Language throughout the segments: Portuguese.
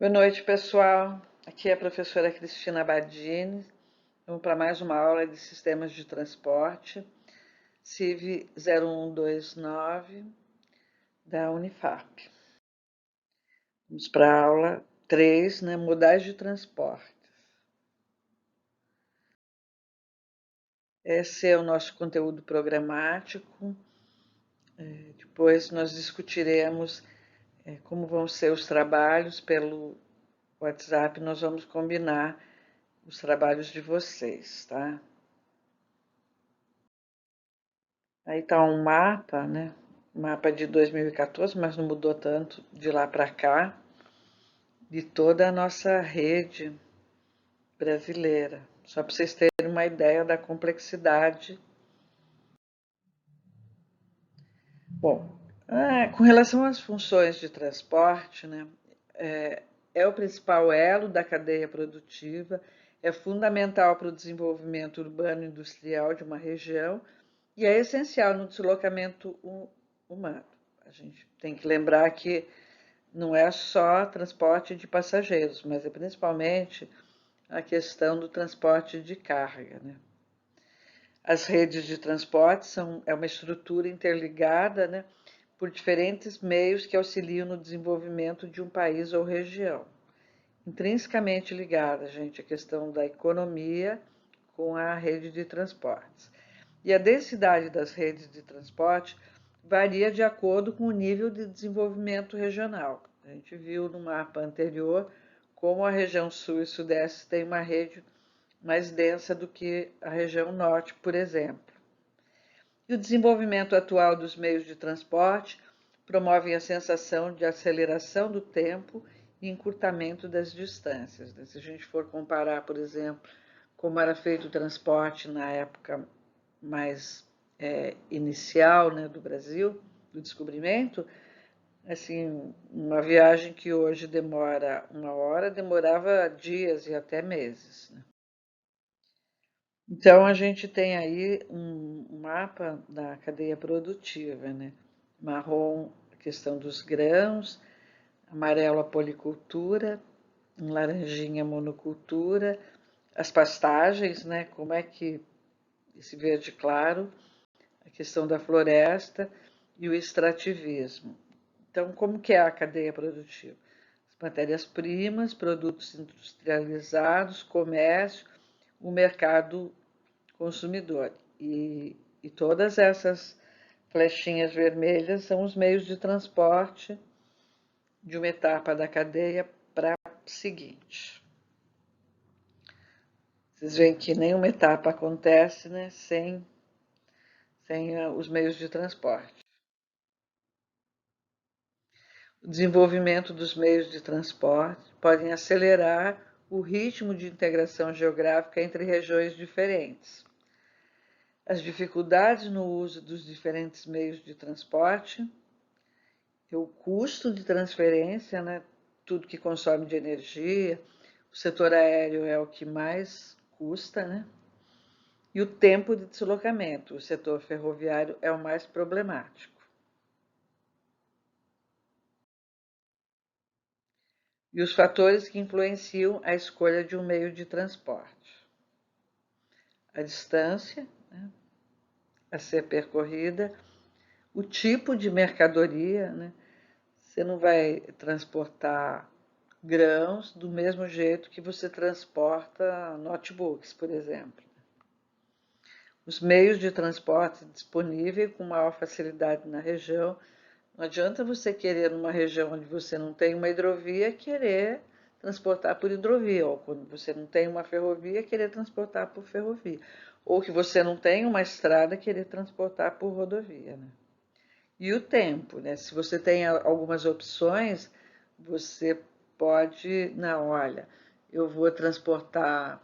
Boa noite, pessoal. Aqui é a professora Cristina Badini. Vamos para mais uma aula de sistemas de transporte, CIV 0129 da Unifap. Vamos para a aula 3, né, modais de transporte. Esse é o nosso conteúdo programático. Depois nós discutiremos como vão ser os trabalhos pelo WhatsApp. Nós vamos combinar os trabalhos de vocês, tá? Aí tá um mapa, né? Mapa de 2014, mas não mudou tanto de lá para cá, de toda a nossa rede brasileira. Só para vocês terem uma ideia da complexidade. Bom, com relação às funções de transporte, né? É o principal elo da cadeia produtiva, é fundamental para o desenvolvimento urbano e industrial de uma região e é essencial no deslocamento humano. A gente tem que lembrar que não é só transporte de passageiros, mas é principalmente a questão do transporte de carga, né? As redes de transporte é uma estrutura interligada, né, por diferentes meios que auxiliam no desenvolvimento de um país ou região. Intrinsecamente ligada, gente, a questão da economia com a rede de transportes. E a densidade das redes de transporte varia de acordo com o nível de desenvolvimento regional. A gente viu no mapa anterior como a região sul e sudeste tem uma rede mais densa do que a região norte, por exemplo. E o desenvolvimento atual dos meios de transporte promove a sensação de aceleração do tempo e encurtamento das distâncias. Se a gente for comparar, por exemplo, como era feito o transporte na época mais inicial, né, do Brasil, do descobrimento, assim, uma viagem que hoje demora 1 hora, demorava dias e até meses, né? Então, a gente tem aí um mapa da cadeia produtiva, né? Marrom, a questão dos grãos, amarelo, a policultura, em laranjinha, a monocultura, as pastagens, né? Como é que esse verde claro, a questão da floresta e o extrativismo. Então, como que é a cadeia produtiva? As matérias-primas, produtos industrializados, comércio, o mercado consumidor. E todas essas flechinhas vermelhas são os meios de transporte de uma etapa da cadeia para a seguinte. Vocês veem que nenhuma etapa acontece, né, sem os meios de transporte. O desenvolvimento dos meios de transporte podem acelerar o ritmo de integração geográfica entre regiões diferentes. As dificuldades no uso dos diferentes meios de transporte, o custo de transferência, né? Tudo que consome de energia, o setor aéreo é o que mais custa, né? E o tempo de deslocamento, o setor ferroviário é o mais problemático. E os fatores que influenciam a escolha de um meio de transporte. A distância, né, a ser percorrida, o tipo de mercadoria, né? Você não vai transportar grãos do mesmo jeito que você transporta notebooks, por exemplo. Os meios de transporte disponíveis com maior facilidade na região. Não adianta você querer, numa região onde você não tem uma hidrovia, querer transportar por hidrovia, ou quando você não tem uma ferrovia, querer transportar por ferrovia. Ou que você não tem uma estrada, querer transportar por rodovia, né? E o tempo, né? Se você tem algumas opções, você pode, não, olha, eu vou transportar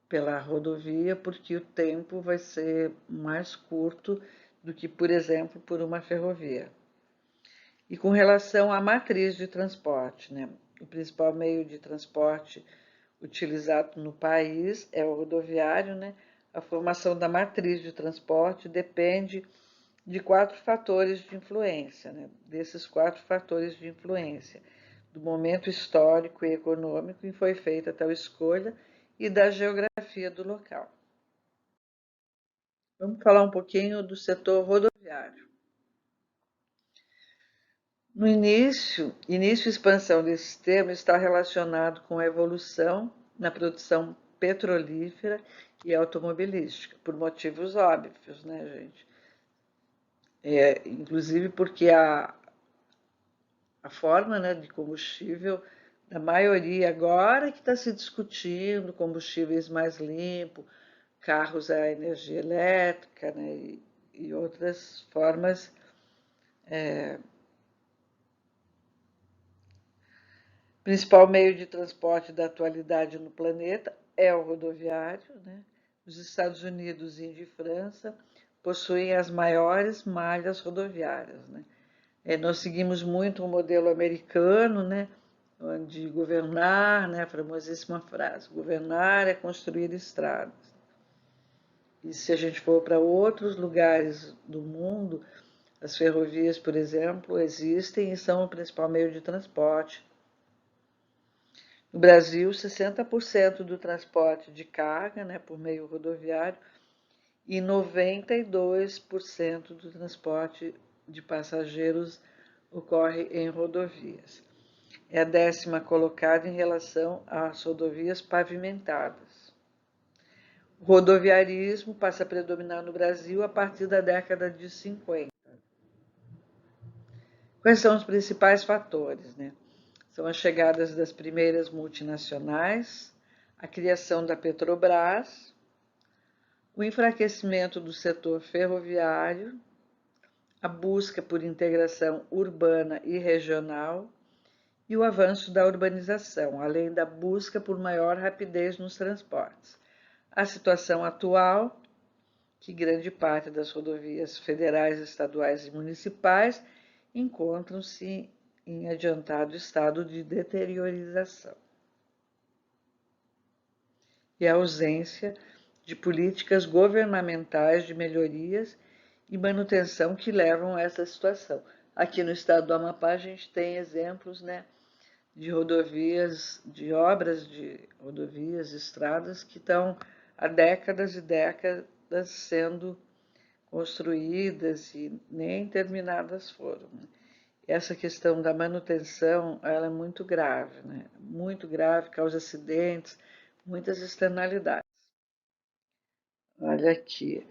pela rodovia porque o tempo vai ser mais curto do que, por exemplo, por uma ferrovia. E com relação à matriz de transporte, né? O principal meio de transporte utilizado no país é o rodoviário, né? A formação da matriz de transporte depende de 4 fatores de influência, né? Desses 4 fatores de influência. do momento histórico e econômico em que foi feita tal escolha e da geografia do local. Vamos falar um pouquinho do setor rodoviário. No início e expansão desse sistema está relacionado com a evolução na produção petrolífera e automobilística, por motivos óbvios, né, gente? Inclusive porque a forma, né, de combustível da maioria agora que está se discutindo combustíveis mais limpos, carros a energia elétrica, né, e outras formas. O principal meio de transporte da atualidade no planeta é o rodoviário, né? Os Estados Unidos, Índia e França possuem as maiores malhas rodoviárias, né? Nós seguimos muito o modelo americano, né? Onde governar, né? A famosíssima frase, governar é construir estradas. E se a gente for para outros lugares do mundo, as ferrovias, por exemplo, existem e são o principal meio de transporte. No Brasil, 60% do transporte de carga, né, por meio rodoviário, e 92% do transporte de passageiros ocorre em rodovias. É a 10ª colocada em relação às rodovias pavimentadas. O rodoviarismo passa a predominar no Brasil a partir da década de 50. Quais são os principais fatores, né? São as chegadas das primeiras multinacionais, a criação da Petrobras, o enfraquecimento do setor ferroviário, a busca por integração urbana e regional e o avanço da urbanização, além da busca por maior rapidez nos transportes. A situação atual, que grande parte das rodovias federais, estaduais e municipais encontram-se em adiantado estado de deteriorização. E a ausência de políticas governamentais de melhorias e manutenção que levam a essa situação. Aqui no estado do Amapá a gente tem exemplos, né, de rodovias, de obras de rodovias, estradas que estão há décadas e décadas sendo construídas e nem terminadas foram. Essa questão da manutenção, ela é muito grave, né? Muito grave, causa acidentes, muitas externalidades. Olha aqui.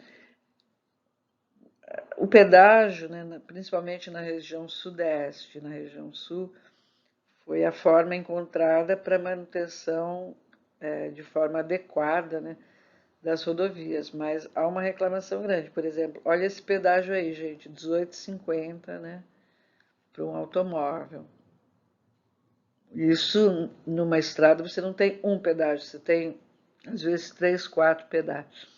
O pedágio, né, principalmente na região sudeste, na região sul, foi a forma encontrada para manutenção de forma adequada, né, das rodovias, mas há uma reclamação grande. Por exemplo, olha esse pedágio aí, gente, 18,50, né, para um automóvel. Isso, numa estrada, você não tem um pedágio, você tem, às vezes, 3, 4 pedágios.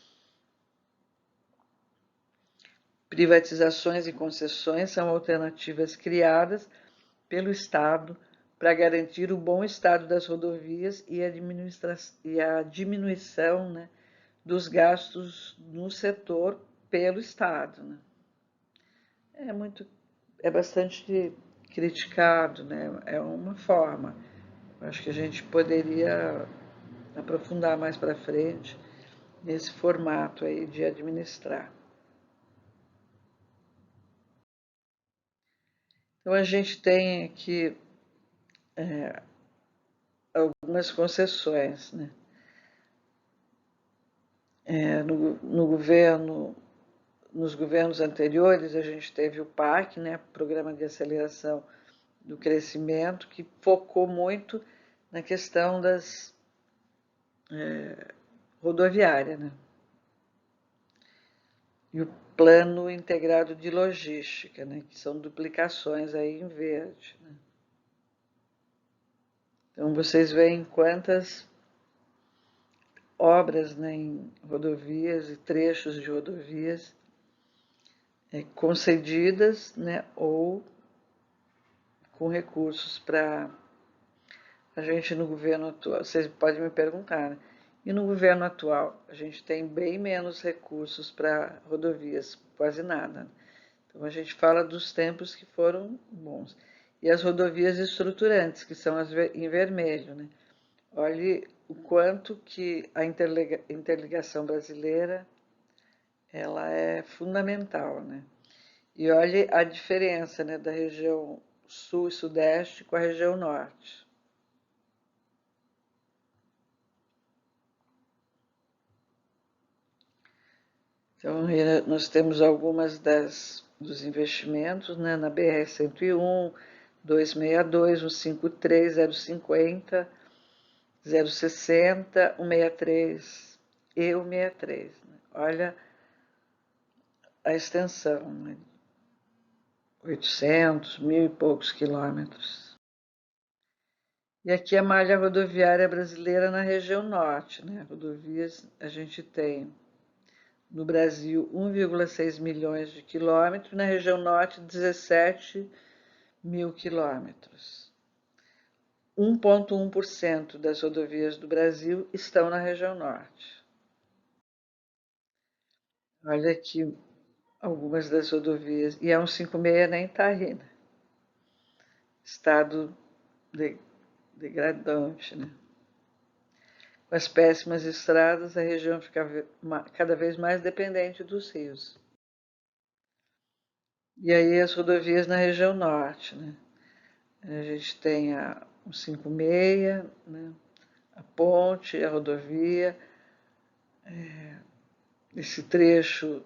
Privatizações e concessões são alternativas criadas pelo Estado para garantir o bom estado das rodovias e a diminuição, né, dos gastos no setor pelo Estado, né? É bastante criticado, né? É uma forma. Acho que a gente poderia aprofundar mais para frente nesse formato aí de administrar. Então a gente tem aqui algumas concessões, né? Nos governos anteriores a gente teve o PAC, né, Programa de Aceleração do Crescimento, que focou muito na questão das rodoviária, né? E o Plano Integrado de Logística, né, que são duplicações aí em verde, né? Então vocês veem quantas obras, né, em rodovias e trechos de rodovias concedidas, né, ou com recursos para a gente no governo atual. Vocês podem me perguntar, né? E no governo atual, a gente tem bem menos recursos para rodovias, quase nada. Então a gente fala dos tempos que foram bons. e as rodovias estruturantes, que são as em vermelho, né? Olhe o quanto que a interligação brasileira ela é fundamental, né? E olhe a diferença, né, da região sul e sudeste com a região norte. Então, nós temos algumas dos investimentos, né, na BR-101, 262, 153, 050, 060, 163 e 163. Né? Olha a extensão, né? 800, mil e poucos quilômetros. E aqui a malha rodoviária brasileira na região norte, né? Rodovias a gente tem no Brasil 1,6 milhões de quilômetros, na região norte 17 mil quilômetros. 1,1% das rodovias do Brasil estão na região norte. Olha aqui algumas das rodovias, e é um 56 nem está aí, né? Estado degradante, né? Com as péssimas estradas, a região fica cada vez mais dependente dos rios. E aí as rodovias na região norte, né? A gente tem a 156, né? A ponte, a rodovia, esse trecho,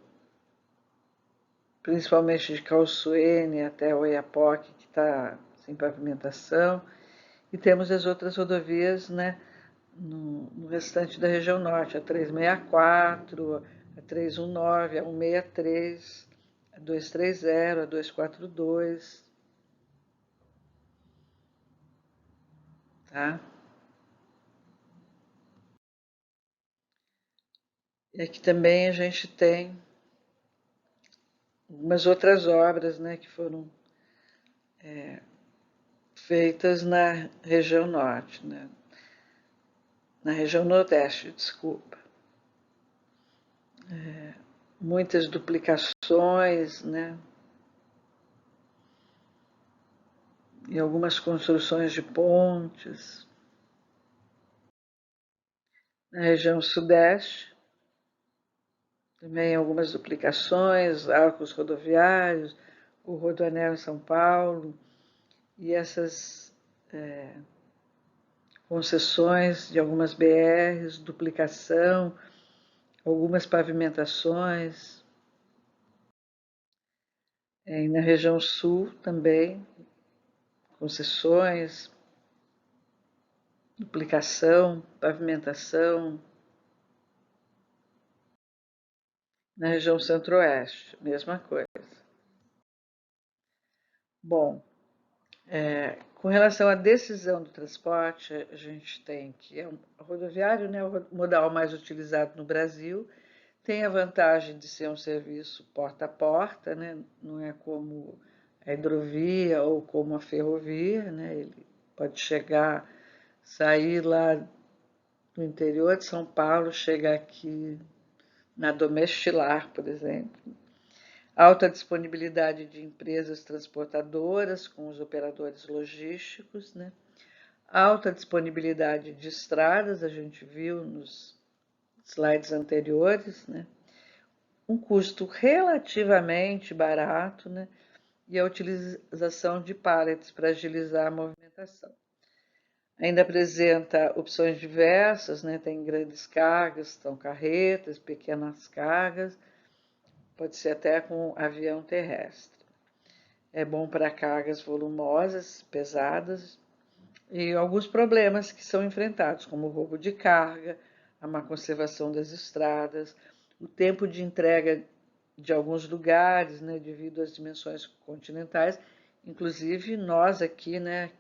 principalmente de Calçoene até Oiapoque, que está sem pavimentação, e temos as outras rodovias, né, no restante da região norte, a 364, a 319, a 163, a 230, a 242, tá? E aqui também a gente tem algumas outras obras, né, que foram feitas na região norte, né? Na região nordeste, desculpa. Muitas duplicações, né? E algumas construções de pontes. Na região sudeste, também algumas duplicações, arcos rodoviários, o Rodoanel em São Paulo, e essas concessões de algumas BRs, duplicação, algumas pavimentações. E na região sul também, concessões, duplicação, pavimentação. Na região centro-oeste, mesma coisa. Bom, com relação à decisão do transporte, a gente tem que o rodoviário, né, o modal mais utilizado no Brasil, tem a vantagem de ser um serviço porta a porta, né, não é como a hidrovia ou como a ferrovia, né, ele pode chegar, sair lá do interior de São Paulo, chegar aqui na Domestilar, por exemplo. Alta disponibilidade de empresas transportadoras com os operadores logísticos, né? Alta disponibilidade de estradas, a gente viu nos slides anteriores, né? Um custo relativamente barato, né? E a utilização de pallets para agilizar a movimentação. Ainda apresenta opções diversas, né? Tem grandes cargas, são carretas, pequenas cargas, pode ser até com avião terrestre. É bom para cargas volumosas, pesadas, e alguns problemas que são enfrentados, como o roubo de carga, a má conservação das estradas, o tempo de entrega de alguns lugares, né, devido às dimensões continentais. Inclusive, nós aqui, né,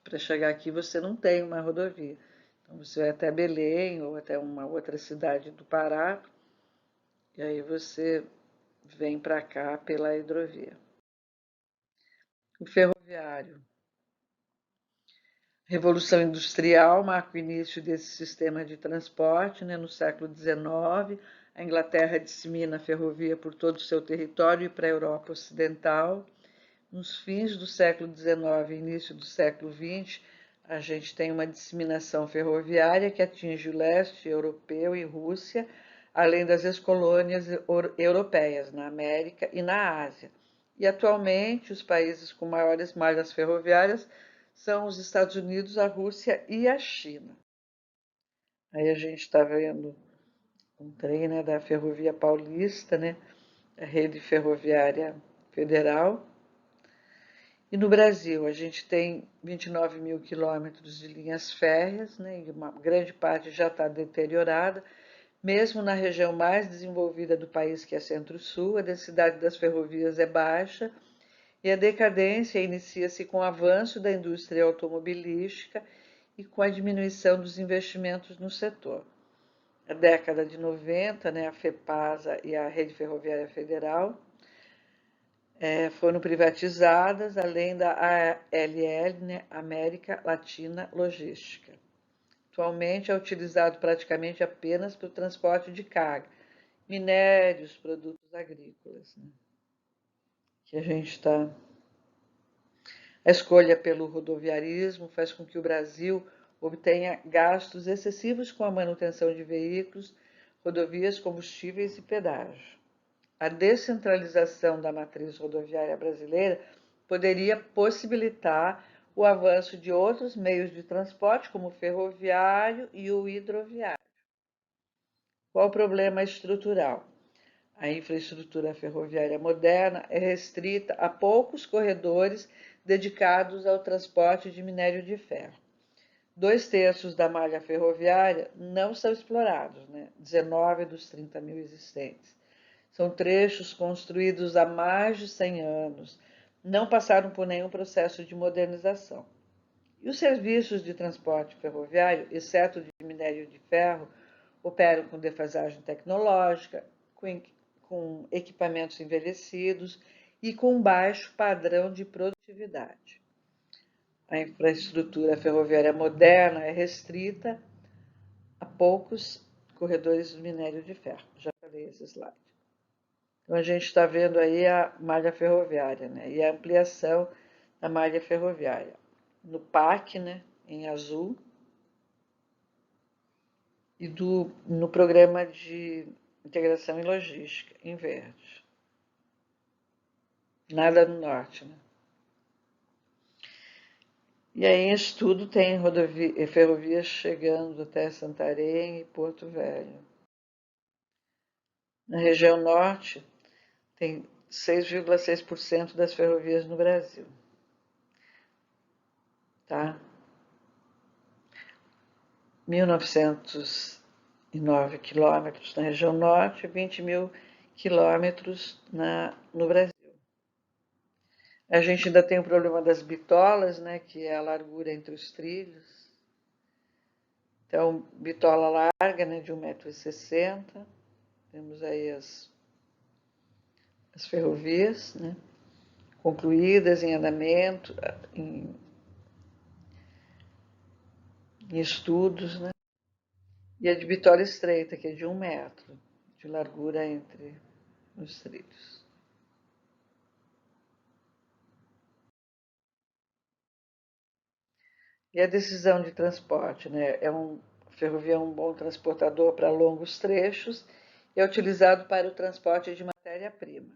para chegar aqui você não tem uma rodovia. Então, você vai até Belém ou até uma outra cidade do Pará, e aí você vem para cá pela hidrovia. O ferroviário. Revolução Industrial marca o início desse sistema de transporte, né? No século XIX, a Inglaterra dissemina a ferrovia por todo o seu território e para a Europa Ocidental. nos fins do século XIX e início do século XX, a gente tem uma disseminação ferroviária que atinge o leste europeu e Rússia, além das ex-colônias europeias na América e na Ásia. E atualmente os países com maiores malhas ferroviárias são os Estados Unidos, a Rússia e a China. Aí a gente está vendo um trem, né, da Ferrovia Paulista, né, a rede ferroviária federal. E no Brasil, a gente tem 29 mil quilômetros de linhas férreas, né, e uma grande parte já está deteriorada. Mesmo na região mais desenvolvida do país, que é Centro-Sul, a densidade das ferrovias é baixa e a decadência inicia-se com o avanço da indústria automobilística e com a diminuição dos investimentos no setor. Na década de 90, né, a FEPASA e a Rede Ferroviária Federal foram privatizadas, além da ALL, né, América Latina Logística. Atualmente é utilizado praticamente apenas para o transporte de carga, minérios, produtos agrícolas, né, que a gente está. A escolha pelo rodoviarismo faz com que o Brasil obtenha gastos excessivos com a manutenção de veículos, rodovias, combustíveis e pedágio. A descentralização da matriz rodoviária brasileira poderia possibilitar o avanço de outros meios de transporte, como o ferroviário e o hidroviário. Qual o problema estrutural? A infraestrutura ferroviária moderna é restrita a poucos corredores dedicados ao transporte de minério de ferro. 2/3 da malha ferroviária não são explorados, né? 19 dos 30 mil existentes. São trechos construídos há mais de 100 anos, não passaram por nenhum processo de modernização. E os serviços de transporte ferroviário, exceto de minério de ferro, operam com defasagem tecnológica, com equipamentos envelhecidos e com baixo padrão de produtividade. A infraestrutura ferroviária moderna é restrita a poucos corredores de minério de ferro. Já falei esse slide. Então, a gente está vendo aí a malha ferroviária, né? E a ampliação da malha ferroviária. No PAC, né, em azul, e no Programa de Integração e Logística, em verde. Nada no norte, né? E aí, em estudo, tem ferrovias chegando até Santarém e Porto Velho. Na região norte, tem 6,6% das ferrovias no Brasil. Tá? 1.909 quilômetros na região norte e 20 mil quilômetros no Brasil. A gente ainda tem o problema das bitolas, né, que é a largura entre os trilhos. Então, bitola larga, né, de 1,60 m. Temos aí as ferrovias, né, concluídas, em andamento, em estudos, né? E a de bitola estreita, que é de 1 metro de largura entre os trilhos. E a decisão de transporte, né? A ferrovia é um bom transportador para longos trechos e é utilizado para o transporte de matéria-prima.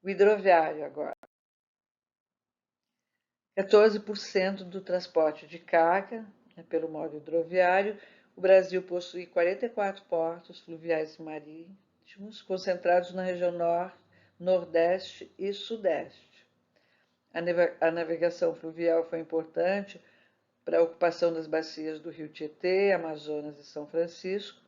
O hidroviário agora. 14% do transporte de carga, né, pelo modo hidroviário. O Brasil possui 44 portos fluviais e marítimos, concentrados na região norte, nordeste e sudeste. A navegação fluvial foi importante para a ocupação das bacias do Rio Tietê, Amazonas e São Francisco,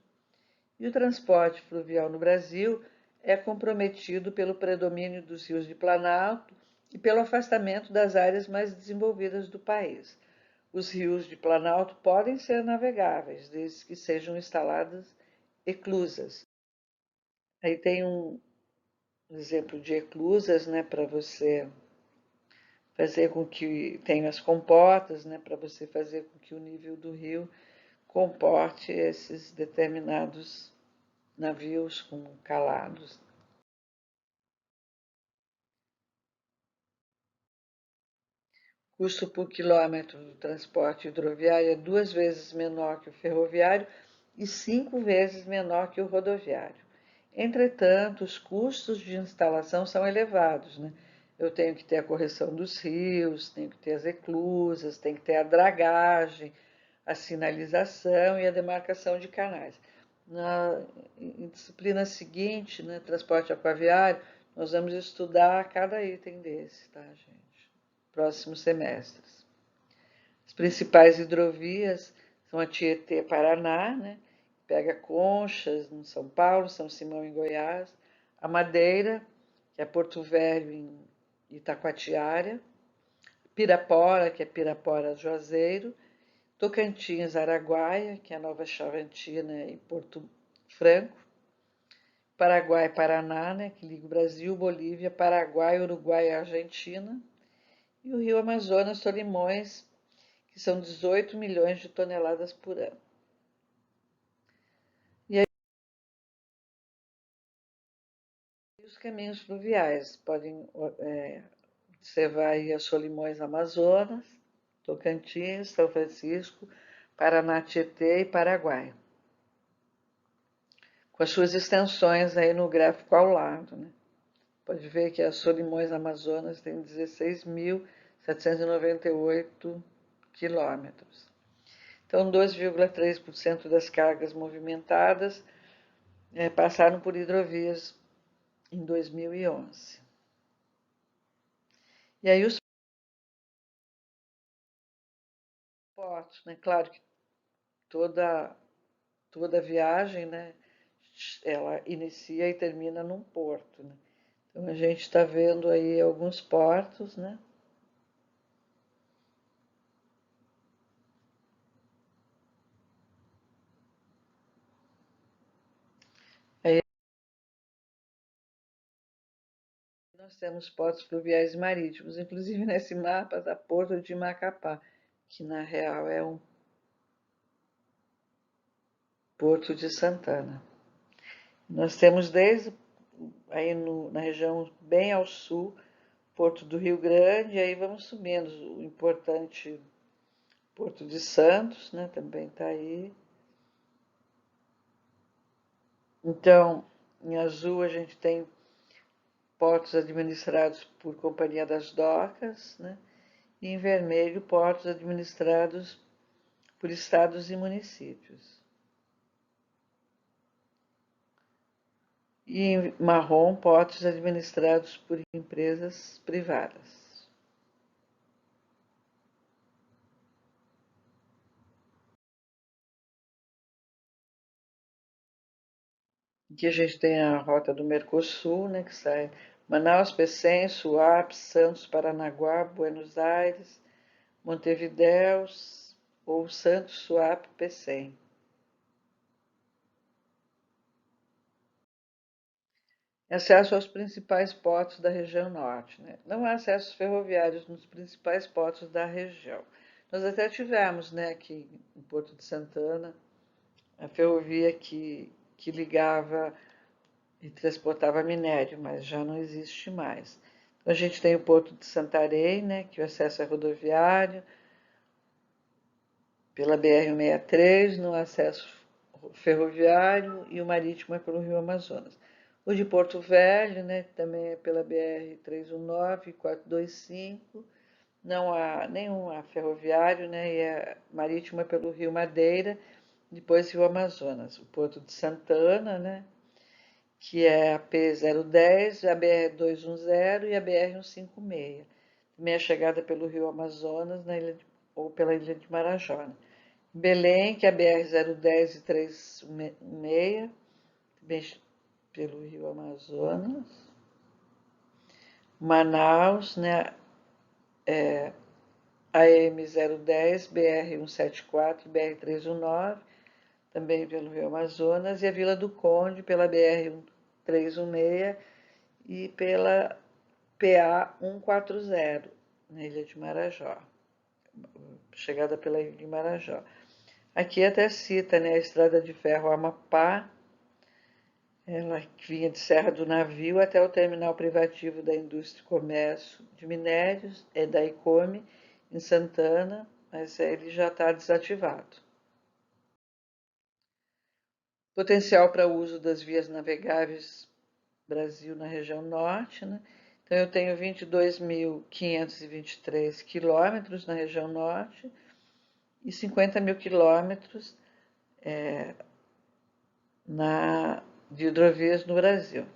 e o transporte fluvial no Brasil é comprometido pelo predomínio dos rios de Planalto e pelo afastamento das áreas mais desenvolvidas do país. Os rios de Planalto podem ser navegáveis, desde que sejam instaladas eclusas. Aí tem um exemplo de eclusas, né, para você fazer com que tenha as comportas, né, para você fazer com que o nível do rio comporte esses determinados navios com calados. custo por quilômetro do transporte hidroviário é 2 vezes menor que o ferroviário e 5 vezes menor que o rodoviário. Entretanto, os custos de instalação são elevados, né? Eu tenho que ter a correção dos rios, tenho que ter as eclusas, tenho que ter a dragagem, a sinalização e a demarcação de canais. Em disciplina seguinte, né, transporte aquaviário, nós vamos estudar cada item desse, tá, gente? Próximos semestres. As principais hidrovias são a Tietê-Paraná, né? Pega Conchas, em São Paulo, São Simão, em Goiás. A Madeira, que é Porto Velho, em Itacoatiara. Pirapora, que é Pirapora-Juazeiro. Tocantins, Araguaia, que é a Nova Chavantina e Porto Franco. Paraguai, Paraná, né, que liga o Brasil, Bolívia, Paraguai, Uruguai e Argentina. E o Rio Amazonas, Solimões, que são 18 milhões de toneladas por ano. E aí os caminhos fluviais podem observar aí a Solimões, Amazonas, Tocantins, São Francisco, Paraná, Tietê e Paraguai, com as suas extensões aí no gráfico ao lado, né? Pode ver que a Solimões Amazonas tem 16.798 quilômetros. Então, 2,3% das cargas movimentadas passaram por hidrovias em 2011. E aí os portos, né? Claro que toda viagem, né, ela inicia e termina num porto, né? Então a gente está vendo aí alguns portos, né? Aí nós temos portos fluviais e marítimos, inclusive nesse mapa está Porto de Macapá, que na real é um Porto de Santana. Nós temos desde aí na região bem ao sul, Porto do Rio Grande, e aí vamos subindo, o importante Porto de Santos, né, também está aí. Então, em azul a gente tem portos administrados por Companhia das Docas, né, e em vermelho portos administrados por estados e municípios. E em marrom, portos administrados por empresas privadas. Aqui a gente tem a rota do Mercosul, né, que sai Manaus, Pecém, Suape, Santos, Paranaguá, Buenos Aires, Montevidéu ou Santos, Suape, Pecém. Acesso aos principais portos da região norte, né? Não há acessos ferroviários nos principais portos da região. Nós até tivemos, né, aqui em Porto de Santana, a ferrovia que ligava e transportava minério, mas já não existe mais. Então, a gente tem o Porto de Santarém, né, que o acesso é rodoviário, pela BR-163, no acesso ferroviário, e o marítimo é pelo Rio Amazonas. O de Porto Velho, né, também é pela BR-319 e 425, não há nenhum ferroviário, né, e a marítimo é pelo Rio Madeira, depois Rio Amazonas. O Porto de Santana, né, que é a P010, a BR-210 e a BR-156. Também é chegada pelo Rio Amazonas ou pela Ilha de Marajó. Né? Belém, que é a BR-010 e 316, também pelo Rio Amazonas. Manaus, né? AM010, BR-174, BR-319, também pelo Rio Amazonas, e a Vila do Conde pela BR-316 e pela PA-140, na Ilha de Marajó, chegada pela Ilha de Marajó. Aqui até cita, né, a Estrada de Ferro Amapá, ela vinha de Serra do Navio até o terminal privativo da Indústria e Comércio de Minérios, da ICOME, em Santana, mas ele já está desativado. Potencial para uso das vias navegáveis Brasil na região norte, né? Então eu tenho 22.523 quilômetros na região norte e 50 mil quilômetros de hidrovias no Brasil.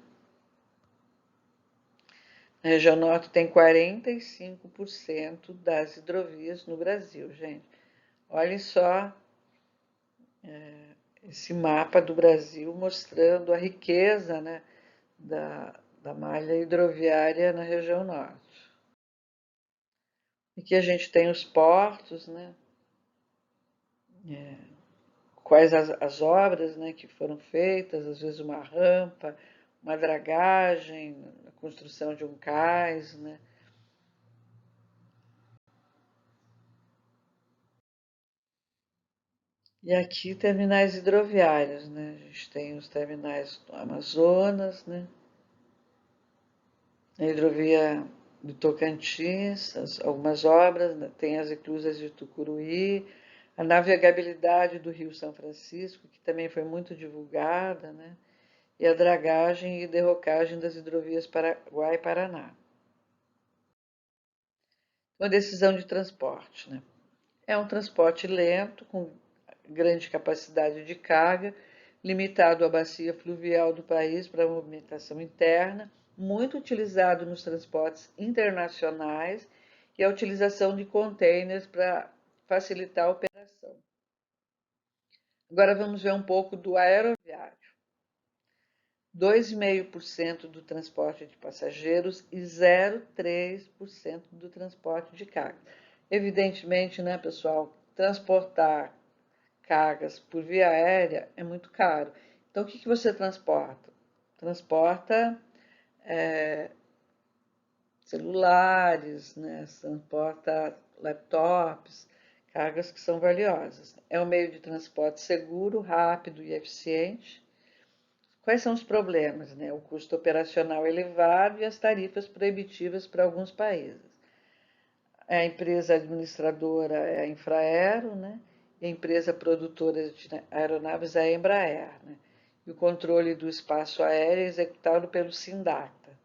Na região norte tem 45% das hidrovias no Brasil, gente. Olhem só esse mapa do Brasil mostrando a riqueza, né, da malha hidroviária na região norte. Aqui a gente tem os portos, né? Quais as obras, né, que foram feitas, às vezes uma rampa, uma dragagem, a construção de um cais, né? E aqui terminais hidroviários, né? A gente tem os terminais do Amazonas, né? A hidrovia do Tocantins, algumas obras, né? Tem as eclusas de Tucuruí, a navegabilidade do Rio São Francisco, que também foi muito divulgada, né? E a dragagem e derrocagem das hidrovias Paraguai e Paraná. Uma decisão de transporte, né? É um transporte lento, com grande capacidade de carga, limitado à bacia fluvial do país para a movimentação interna, muito utilizado nos transportes internacionais e a utilização de containers para facilitar a operação. Agora vamos ver um pouco do aeroviário. 2,5% do transporte de passageiros e 0,3% do transporte de carga. Evidentemente, né, pessoal, transportar cargas por via aérea é muito caro. Então, o que você transporta? Transporta celulares, né? Transporta laptops, cargas que são valiosas. É um meio de transporte seguro, rápido e eficiente. Quais são os problemas, né? O custo operacional elevado e as tarifas proibitivas para alguns países. A empresa administradora é a Infraero, né? E a empresa produtora de aeronaves é a Embraer, né? E o controle do espaço aéreo é executado pelo Sindata,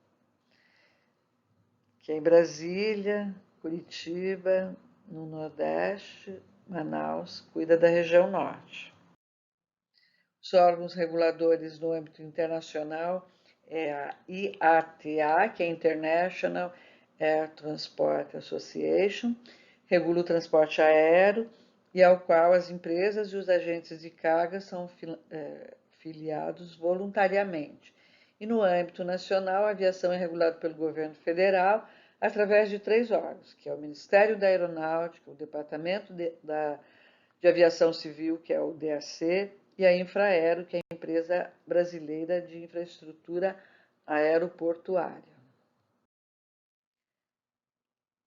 que é em Brasília, Curitiba, no Nordeste, Manaus, cuida da região Norte. Os órgãos reguladores no âmbito internacional é a IATA, que é International Air Transport Association, regula o transporte aéreo e ao qual as empresas e os agentes de carga são filiados voluntariamente. E no âmbito nacional, a aviação é regulada pelo governo federal através de 3 órgãos, que é o Ministério da Aeronáutica, o Departamento de Aviação Civil, que é o DAC, e a Infraero, que é a empresa brasileira de infraestrutura aeroportuária.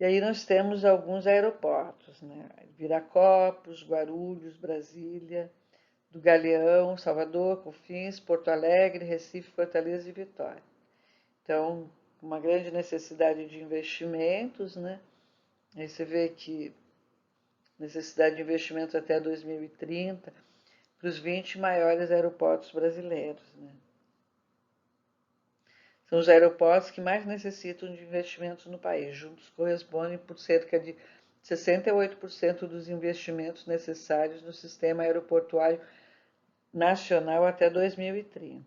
E aí nós temos alguns aeroportos, né? Viracopos, Guarulhos, Brasília, do Galeão, Salvador, Confins, Porto Alegre, Recife, Fortaleza e Vitória. Então, uma grande necessidade de investimentos, né? Aí você vê que necessidade de investimentos até 2030 para os 20 maiores aeroportos brasileiros, né? São os aeroportos que mais necessitam de investimentos no país. Juntos correspondem por cerca de 68% dos investimentos necessários no sistema aeroportuário nacional até 2030.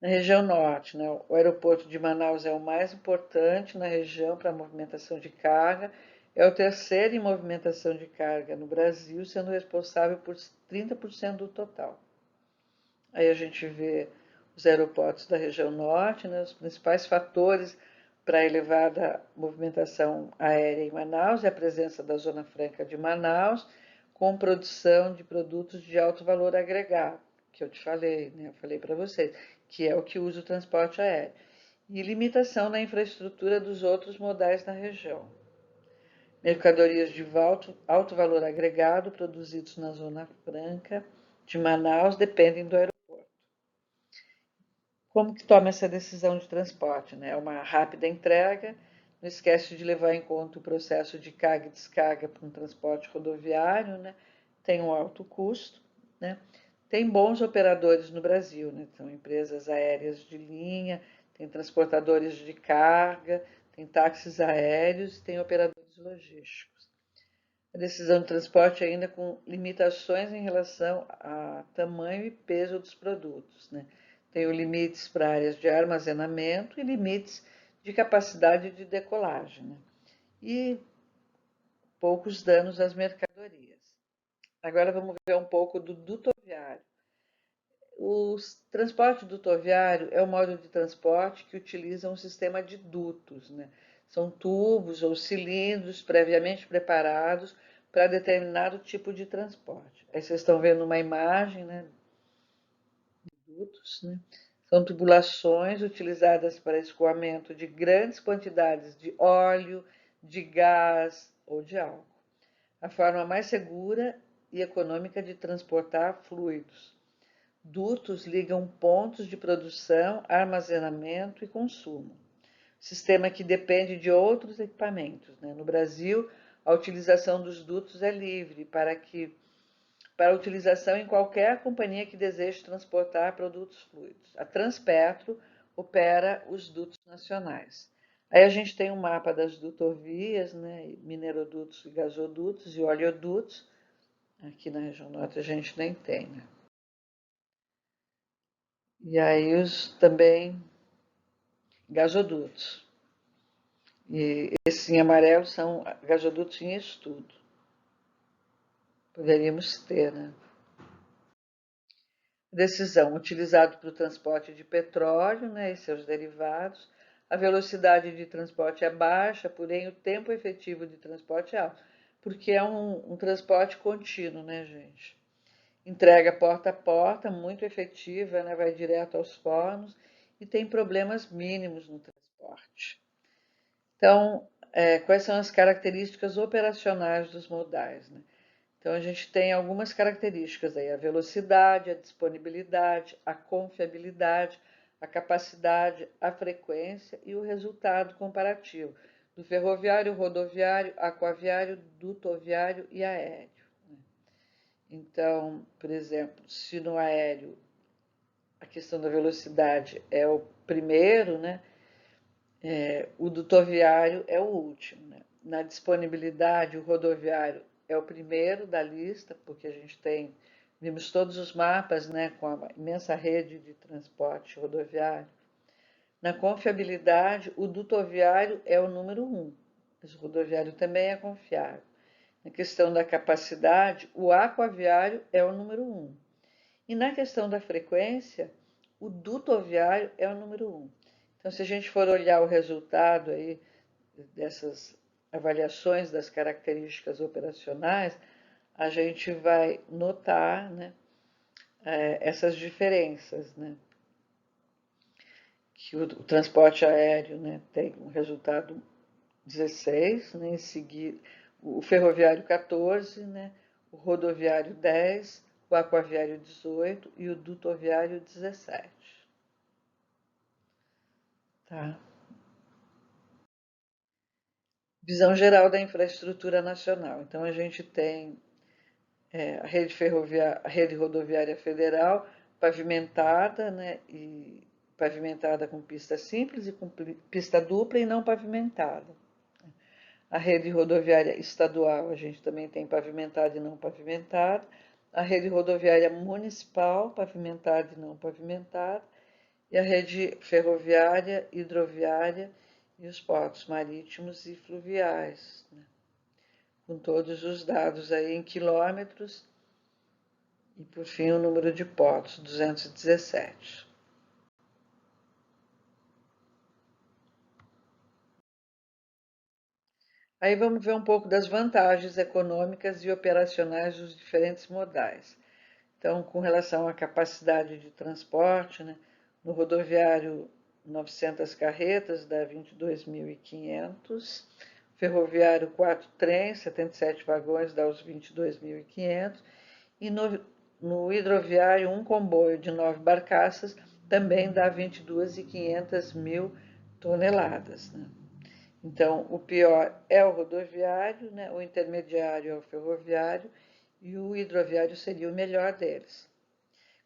Na região norte, né, o aeroporto de Manaus é o mais importante na região para a movimentação de carga, é o terceiro em movimentação de carga no Brasil, sendo responsável por 30% do total. Aí a gente vê os aeroportos da região norte, né, os principais fatores para a elevada movimentação aérea em Manaus é a presença da Zona Franca de Manaus, com produção de produtos de alto valor agregado, que eu te falei, né, eu falei para vocês, que é o que usa o transporte aéreo, e limitação na infraestrutura dos outros modais na região. Mercadorias de alto valor agregado produzidos na Zona Franca de Manaus dependem do aeroporto. Como que toma essa decisão de transporte, né? É uma rápida entrega, não esquece de levar em conta o processo de carga e descarga para um transporte rodoviário, né? Tem um alto custo, né? Tem bons operadores no Brasil, né? São empresas aéreas de linha, tem transportadores de carga, tem táxis aéreos, tem operadores logísticos. A decisão de transporte ainda com limitações em relação a tamanho e peso dos produtos, né? Tem limites para áreas de armazenamento e limites de capacidade de decolagem, né? E poucos danos às mercadorias. Agora vamos ver um pouco do dutoviário. O transporte dutoviário é um modo de transporte que utiliza um sistema de dutos, né? São tubos ou cilindros previamente preparados para determinado tipo de transporte. Aí vocês estão vendo uma imagem, né, de dutos, né? São tubulações utilizadas para escoamento de grandes quantidades de óleo, de gás ou de álcool. A forma mais segura e econômica de transportar fluidos. Dutos ligam pontos de produção, armazenamento e consumo. Sistema que depende de outros equipamentos, né? No Brasil, a utilização dos dutos é livre para utilização em qualquer companhia que deseje transportar produtos fluidos. A Transpetro opera os dutos nacionais. Aí a gente tem um mapa das dutovias, né? Minerodutos, gasodutos e oleodutos. Aqui na região norte a gente nem tem, né? E aí os também gasodutos. E esses em amarelo são gasodutos em estudo. Poderíamos ter, né? Decisão, utilizado para o transporte de petróleo, né, e seus derivados. A velocidade de transporte é baixa, porém o tempo efetivo de transporte é alto, porque é um transporte contínuo, né, gente? Entrega porta a porta, muito efetiva, né, vai direto aos fornos e tem problemas mínimos no transporte. Então, quais são as características operacionais dos modais, né? Então, a gente tem algumas características aí: a velocidade, a disponibilidade, a confiabilidade, a capacidade, a frequência e o resultado comparativo do ferroviário, rodoviário, aquaviário, dutoviário e aéreo. Então, por exemplo, se no aéreo a questão da velocidade é o primeiro, né? O dutoviário é o último, né? Na disponibilidade, o rodoviário é o primeiro da lista, porque a gente vimos todos os mapas, né, com a imensa rede de transporte rodoviário. Na confiabilidade, o dutoviário é o número 1, mas o rodoviário também é confiável. Na questão da capacidade, o aquaviário é o número 1. E na questão da frequência, o dutoviário é o número 1. Então, se a gente for olhar o resultado aí dessas avaliações das características operacionais, a gente vai notar, né, essas diferenças, né? Que o transporte aéreo, né, tem um resultado 16, né, em seguida o ferroviário 14, né, o rodoviário 10, o aquaviário 18 e o dutoviário 17. Tá? Visão geral da infraestrutura nacional. Então a gente tem a rede ferroviária, a rede rodoviária federal pavimentada, né, e pavimentada com pista simples e com pista dupla e não pavimentada. A rede rodoviária estadual a gente também tem pavimentada e não pavimentada. A rede rodoviária municipal, pavimentada e não pavimentada. E a rede ferroviária, hidroviária e os portos marítimos e fluviais, né? Com todos os dados aí em quilômetros. E, por fim, o número de portos, 217. Aí vamos ver um pouco das vantagens econômicas e operacionais dos diferentes modais. Então, com relação à capacidade de transporte, né, no rodoviário, 900 carretas dá 22.500, ferroviário, 4 trens, 77 vagões dá os 22.500, e no hidroviário, um comboio de 9 barcaças também dá 22.500 mil toneladas, né? Então, o pior é o rodoviário, né? O intermediário é o ferroviário e o hidroviário seria o melhor deles.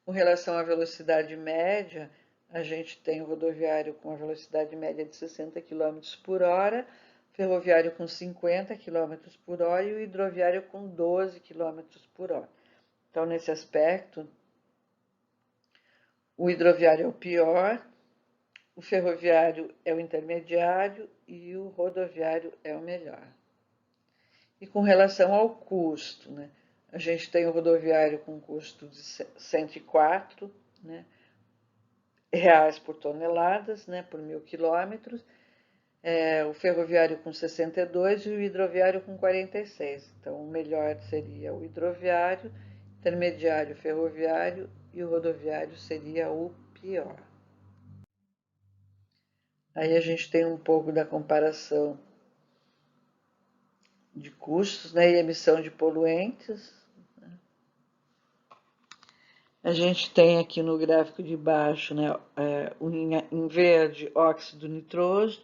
Com relação à velocidade média, a gente tem o rodoviário com a velocidade média de 60 km por hora, ferroviário com 50 km por hora e o hidroviário com 12 km por hora. Então, nesse aspecto, o hidroviário é o pior, o ferroviário é o intermediário e o rodoviário é o melhor. E com relação ao custo, né? A gente tem o rodoviário com custo de 104, né, reais por toneladas, né, por 1.000 quilômetros, o ferroviário com 62 e o hidroviário com 46. Então, o melhor seria o hidroviário, intermediário ferroviário e o rodoviário seria o pior. Aí a gente tem um pouco da comparação de custos, né, e emissão de poluentes. A gente tem aqui no gráfico de baixo, né, em verde, óxido nitroso,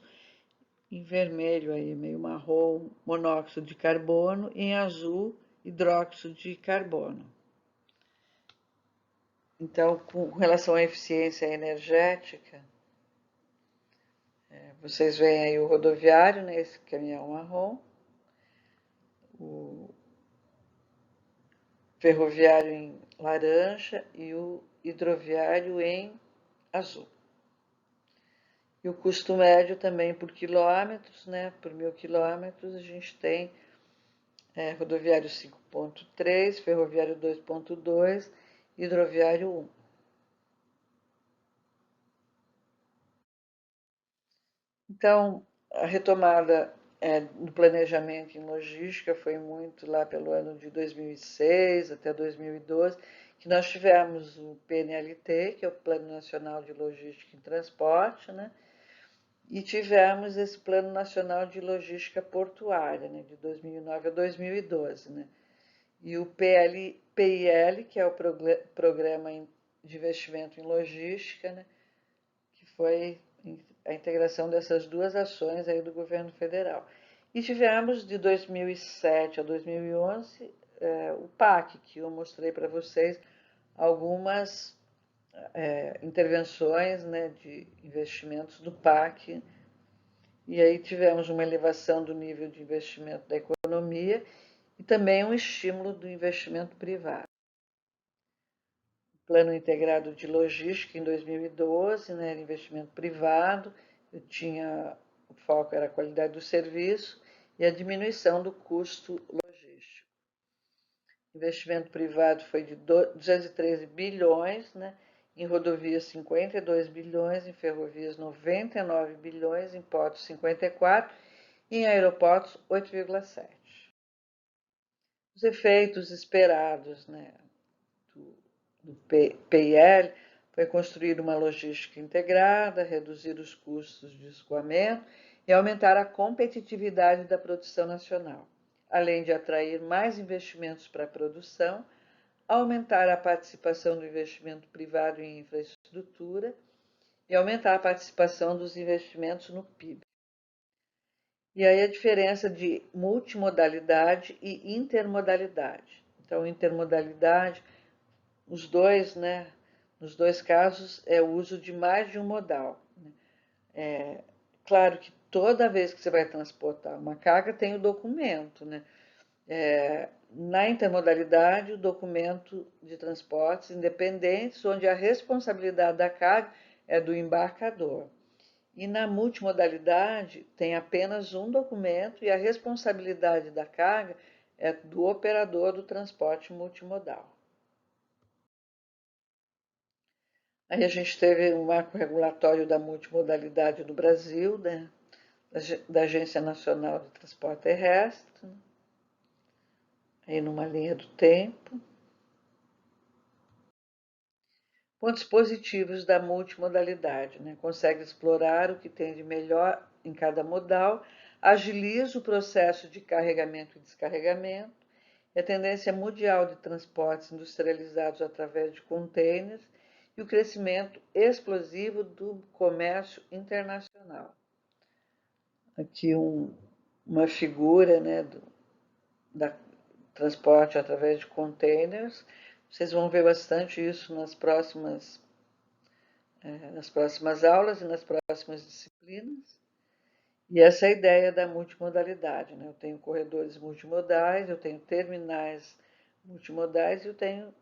em vermelho, aí, meio marrom, monóxido de carbono, e em azul, hidróxido de carbono. Então, com relação à eficiência energética, vocês veem aí o rodoviário, né, esse caminhão marrom, o ferroviário em laranja e o hidroviário em azul. E o custo médio também por quilômetros, né, por 1.000 quilômetros, a gente tem rodoviário 5,3, ferroviário 2,2, hidroviário 1. Então, a retomada do planejamento em logística foi muito lá pelo ano de 2006 até 2012, que nós tivemos o PNLT, que é o Plano Nacional de Logística e Transporte, né? E tivemos esse Plano Nacional de Logística Portuária, né, de 2009 a 2012, né? E o PIL, que é o Programa de Investimento em Logística, né, que foi a integração dessas duas ações aí do governo federal. E tivemos de 2007 a 2011 o PAC, que eu mostrei para vocês algumas intervenções, né, de investimentos do PAC. E aí tivemos uma elevação do nível de investimento da economia e também um estímulo do investimento privado. Plano Integrado de Logística em 2012, né, era investimento privado, o foco era a qualidade do serviço e a diminuição do custo logístico. Investimento privado foi de 213 bilhões, né, em rodovias 52 bilhões, em ferrovias 99 bilhões, em portos 54 e em aeroportos 8,7. Os efeitos esperados, né, do PIL foi construir uma logística integrada, reduzir os custos de escoamento e aumentar a competitividade da produção nacional, além de atrair mais investimentos para a produção, aumentar a participação do investimento privado em infraestrutura e aumentar a participação dos investimentos no PIB. E aí a diferença de multimodalidade e intermodalidade. Então, intermodalidade, os dois, né, nos dois casos, é o uso de mais de um modal. Claro que toda vez que você vai transportar uma carga, tem o documento, né? Na intermodalidade, o documento de transportes independentes, onde a responsabilidade da carga é do embarcador. E na multimodalidade, tem apenas um documento e a responsabilidade da carga é do operador do transporte multimodal. Aí a gente teve um marco regulatório da multimodalidade no Brasil, né, da Agência Nacional de Transporte Terrestre, aí numa linha do tempo. Pontos positivos da multimodalidade, né? Consegue explorar o que tem de melhor em cada modal, agiliza o processo de carregamento e descarregamento, a tendência mundial de transportes industrializados através de containers e o crescimento explosivo do comércio internacional. aqui uma figura, né, da transporte através de containers. Vocês vão ver bastante isso nas próximas aulas e nas próximas disciplinas. E essa é a ideia da multimodalidade, né? Eu tenho corredores multimodais, eu tenho terminais multimodais e eu tenho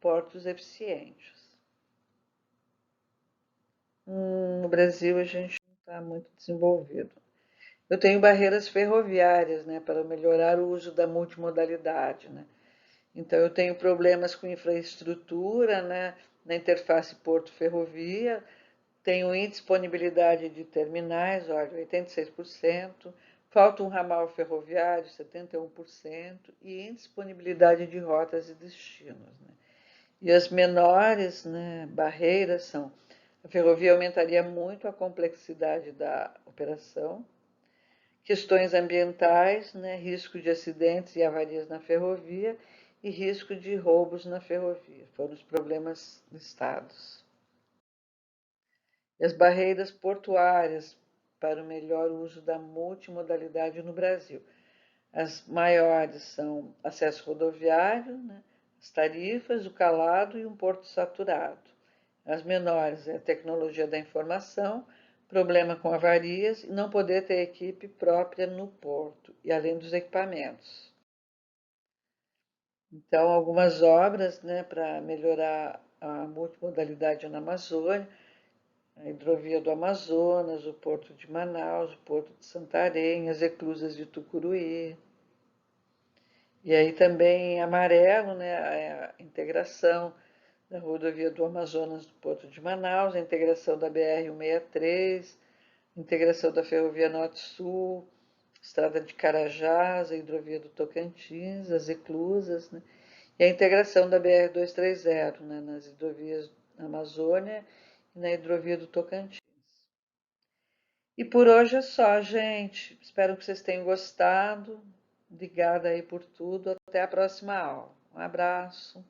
portos eficientes. No Brasil a gente não está muito desenvolvido. Eu tenho barreiras ferroviárias, né, para melhorar o uso da multimodalidade, né? Então eu tenho problemas com infraestrutura, né, na interface porto-ferrovia, tenho indisponibilidade de terminais, olha, 86%, falta um ramal ferroviário, 71%, e indisponibilidade de rotas e destinos, né? E as menores, né, barreiras são: a ferrovia aumentaria muito a complexidade da operação, questões ambientais, né, risco de acidentes e avarias na ferrovia e risco de roubos na ferrovia. Foram os problemas listados. E as barreiras portuárias para o melhor uso da multimodalidade no Brasil. As maiores são acesso rodoviário, né, as tarifas, o calado e um porto saturado. As menores é a tecnologia da informação, problema com avarias e não poder ter equipe própria no porto, e além dos equipamentos. Então, algumas obras, né, para melhorar a multimodalidade na Amazônia: a hidrovia do Amazonas, o porto de Manaus, o porto de Santarém, as eclusas de Tucuruí. E aí também em amarelo, né, a integração da rodovia do Amazonas do porto de Manaus, a integração da BR-163, integração da ferrovia Norte-Sul, estrada de Carajás, a hidrovia do Tocantins, as eclusas, né, e a integração da BR-230, né, nas hidrovias da Amazônia e na hidrovia do Tocantins. E por hoje é só, gente. Espero que vocês tenham gostado. Obrigada aí por tudo. Até a próxima aula. Um abraço.